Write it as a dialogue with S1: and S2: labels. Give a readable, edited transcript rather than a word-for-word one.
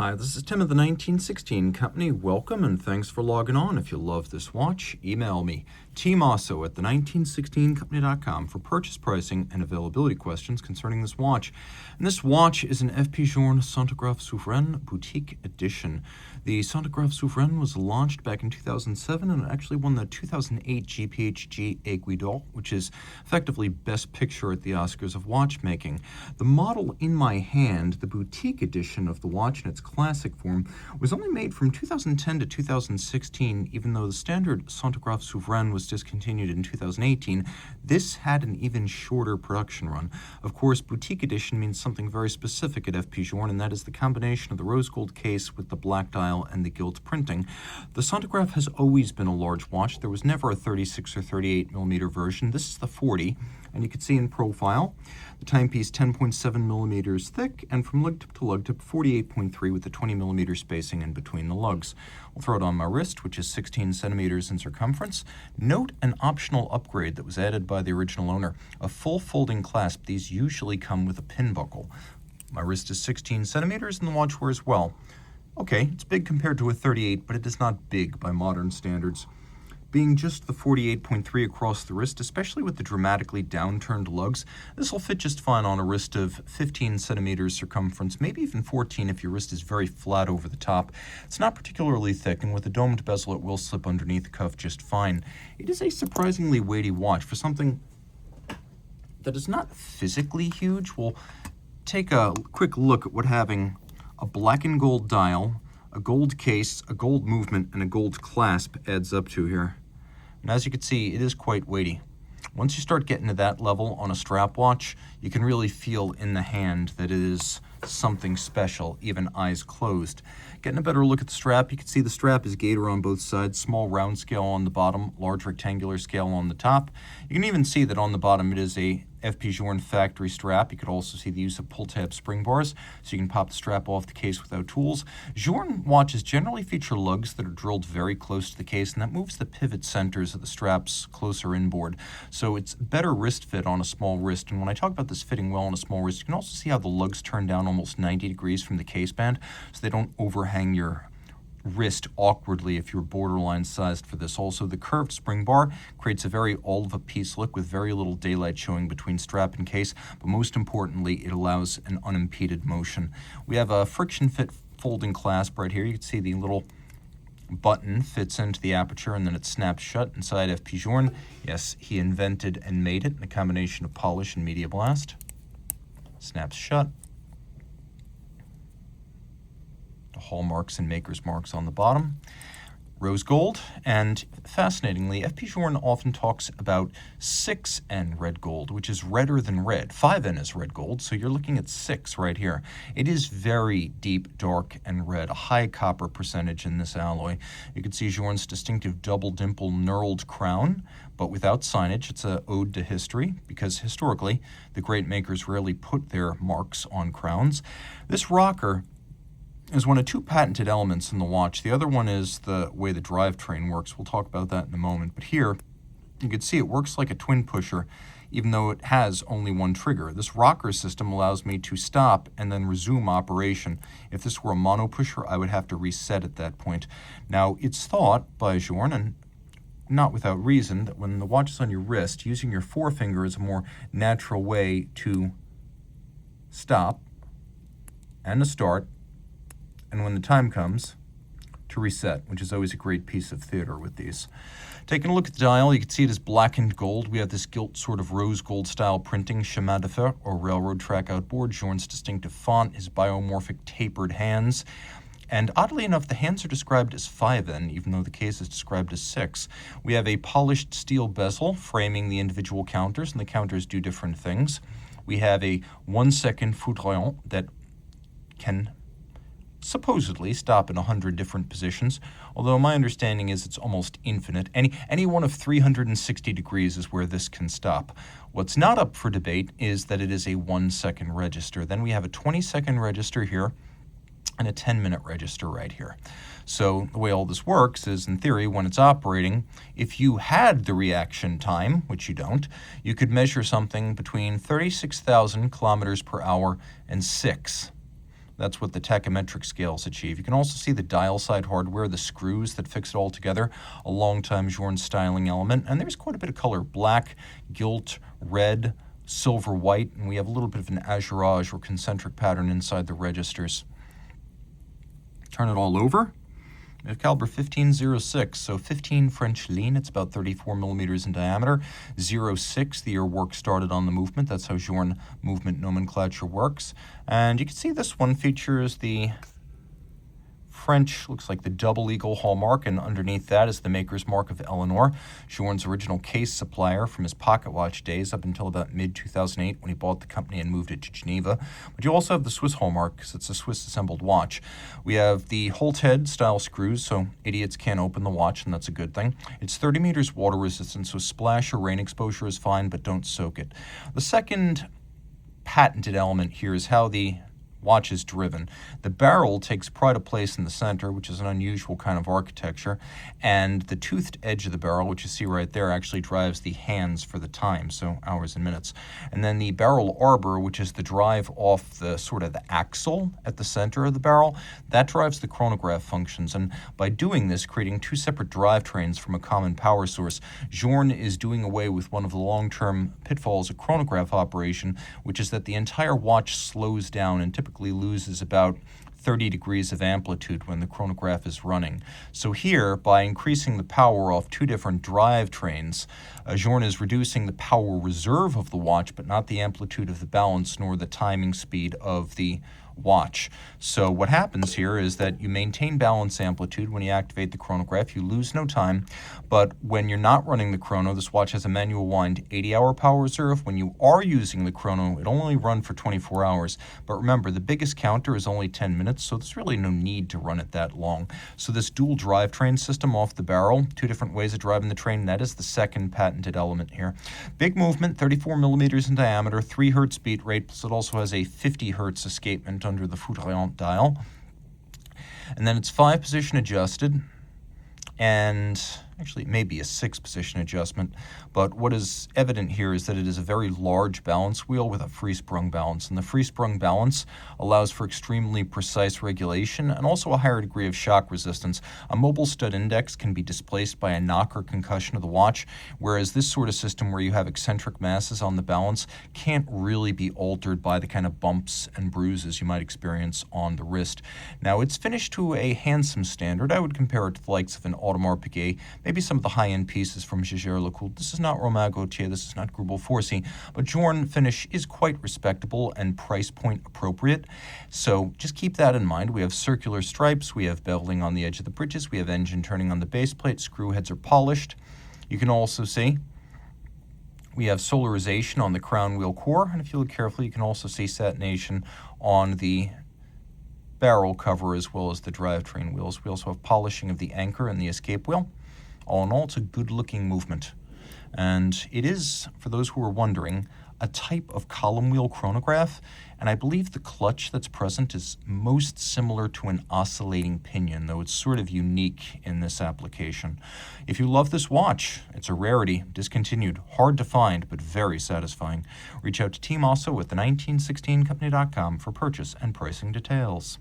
S1: Hi, this is Tim of the 1916 Company. Welcome and thanks for logging on. If you love this watch, email me, Team Mosso at the1916company.com for purchase pricing and availability questions concerning this watch. And this watch is an FP Journe Centigraphe Souverain Boutique Edition. The Centigraphe Souverain was launched back in 2007 and actually won the 2008 GPHG Aiguille d'Or, which is effectively Best Picture at the Oscars of watchmaking. The model in my hand, the Boutique Edition of the watch in its classic form, was only made from 2010 to 2016, even though the standard Centigraphe Souverain was discontinued in 2018. This had an even shorter production run. Of course, Boutique Edition means something very specific at FP Journe, and that is the combination of the rose gold case with the black dial and the gilt printing. The Centigraphe has always been a large watch. There was never a 36 or 38 millimeter version. This is the 40, and you can see in profile, the timepiece 10.7 millimeters thick, and from lug tip to lug tip 48.3 with the 20 millimeter spacing in between the lugs. I'll throw it on my wrist, which is 16 centimeters in circumference. Note an optional upgrade that was added by the original owner, a full folding clasp. These usually come with a pin buckle. My wrist is 16 centimeters and the watch wears well. Okay, it's big compared to a 38, but it is not big by modern standards. Being just the 48.3 across the wrist, especially with the dramatically downturned lugs, this will fit just fine on a wrist of 15 centimeters circumference, maybe even 14 if your wrist is very flat over the top. It's not particularly thick, and with a domed bezel it will slip underneath the cuff just fine. It is a surprisingly weighty watch for something that is not physically huge. We'll take a quick look at what having a black and gold dial, a gold case, a gold movement, and a gold clasp adds up to here. And as you can see, it is quite weighty. Once you start getting to that level on a strap watch, you can really feel in the hand that it is something special, even eyes closed. Getting a better look at the strap, you can see the strap is gator on both sides, small round scale on the bottom, large rectangular scale on the top. You can even see that on the bottom it is a FP Journe factory strap. You could also see the use of pull-tab spring bars, so you can pop the strap off the case without tools. Journe watches generally feature lugs that are drilled very close to the case, and that moves the pivot centers of the straps closer inboard. So it's better wrist fit on a small wrist. And when I talk about this fitting well on a small wrist, you can also see how the lugs turn down almost 90 degrees from the case band, so they don't overhang your wrist awkwardly if you're borderline sized for this. Also, the curved spring bar creates a very all-of-a-piece look with very little daylight showing between strap and case, but most importantly, it allows an unimpeded motion. We have a friction-fit folding clasp right here. You can see the little button fits into the aperture and then it snaps shut inside FP Journe. Yes, he invented and made it in a combination of polish and media blast. Snaps shut. Hallmarks and maker's marks on the bottom. Rose gold, and fascinatingly, FP Journe often talks about 6N red gold, which is redder than red. 5N is red gold, so you're looking at 6 right here. It is very deep, dark, and red, a high copper percentage in this alloy. You can see Journe's distinctive double dimple knurled crown, but without signage. It's an ode to history, because historically, the great makers rarely put their marks on crowns. This rocker is one of two patented elements in the watch. The other one is the way the drivetrain works. We'll talk about that in a moment. But here, you can see it works like a twin pusher, even though it has only one trigger. This rocker system allows me to stop and then resume operation. If this were a mono pusher, I would have to reset at that point. Now, it's thought by Journe, and not without reason, that when the watch is on your wrist, using your forefinger is a more natural way to stop and to start, and when the time comes, to reset, which is always a great piece of theater with these. Taking a look at the dial, you can see it is blackened gold. We have this gilt sort of rose gold style printing, chemin de fer, or railroad track outboard. Journe's distinctive font, his biomorphic tapered hands. And oddly enough, the hands are described as 5N, even though the case is described as 6. We have a polished steel bezel framing the individual counters, and the counters do different things. We have a 1-second foudroyante that can supposedly stop in 100 different positions, although my understanding is it's almost infinite. Any one of 360 degrees is where this can stop. What's not up for debate is that it is a 1-second register. Then we have a 20-second register here and a 10-minute register right here. So the way all this works is, in theory, when it's operating, if you had the reaction time, which you don't, you could measure something between 36,000 kilometers per hour and 6. That's what the tachymetric scales achieve. You can also see the dial side hardware, the screws that fix it all together, a long-time Journe styling element. And there's quite a bit of color: black, gilt, red, silver, white, and we have a little bit of an azurage or concentric pattern inside the registers. Turn it all over. We have caliber 1506, so 15 French lean. It's about 34 millimeters in diameter. 06, the year work started on the movement. That's how Journe movement nomenclature works. And you can see this one features the French, looks like the double eagle hallmark, and underneath that is the maker's mark of Eleanor, Journe's original case supplier from his pocket watch days up until about mid-2008 when he bought the company and moved it to Geneva. But you also have the Swiss hallmark because it's a Swiss-assembled watch. We have the Holt head style screws, so idiots can't open the watch, and that's a good thing. It's 30 meters water resistant, so splash or rain exposure is fine, but don't soak it. The second patented element here is how the watch is driven. The barrel takes pride of place in the center, which is an unusual kind of architecture, and the toothed edge of the barrel, which you see right there, actually drives the hands for the time, so hours and minutes. And then the barrel arbor, which is the drive off the sort of the axle at the center of the barrel, that drives the chronograph functions. And by doing this, creating two separate drivetrains from a common power source, Journe is doing away with one of the long-term pitfalls of chronograph operation, which is that the entire watch slows down and typically loses about 30 degrees of amplitude when the chronograph is running. So here, by increasing the power off two different drivetrains, Journe is reducing the power reserve of the watch, but not the amplitude of the balance nor the timing speed of the watch. So what happens here is that you maintain balance amplitude when you activate the chronograph. You lose no time, but when you're not running the chrono, this watch has a manual wind 80-hour power reserve. When you are using the chrono, it'll only run for 24 hours. But remember, the biggest counter is only 10 minutes, so there's really no need to run it that long. So this dual drivetrain system off the barrel, two different ways of driving the train, that is the second patented element here. Big movement, 34 millimeters in diameter, 3 hertz beat rate, plus it also has a 50 hertz escapement under the foudroyante dial. And then it's 5-position adjusted, and actually it may be a 6-position adjustment, but what is evident here is that it is a very large balance wheel with a free-sprung balance, and the free-sprung balance allows for extremely precise regulation and also a higher degree of shock resistance. A mobile stud index can be displaced by a knock or concussion of the watch, whereas this sort of system where you have eccentric masses on the balance can't really be altered by the kind of bumps and bruises you might experience on the wrist. Now, it's finished to a handsome standard. I would compare it to the likes of an Audemars Piguet, maybe some of the high-end pieces from Jaeger-LeCoultre. This is not Romain Gaultier, this is not Grubel Forsey, but Journe finish is quite respectable and price point appropriate. So just keep that in mind. We have circular stripes, we have beveling on the edge of the bridges, we have engine turning on the base plate, screw heads are polished. You can also see we have solarization on the crown wheel core, and if you look carefully, you can also see satination on the barrel cover as well as the drivetrain wheels. We also have polishing of the anchor and the escape wheel. All in all, it's a good-looking movement. And it is, for those who are wondering, a type of column wheel chronograph, and I believe the clutch that's present is most similar to an oscillating pinion, though it's sort of unique in this application. If you love this watch, it's a rarity, discontinued, hard to find, but very satisfying. Reach out to Team Mosso at the 1916company.com for purchase and pricing details.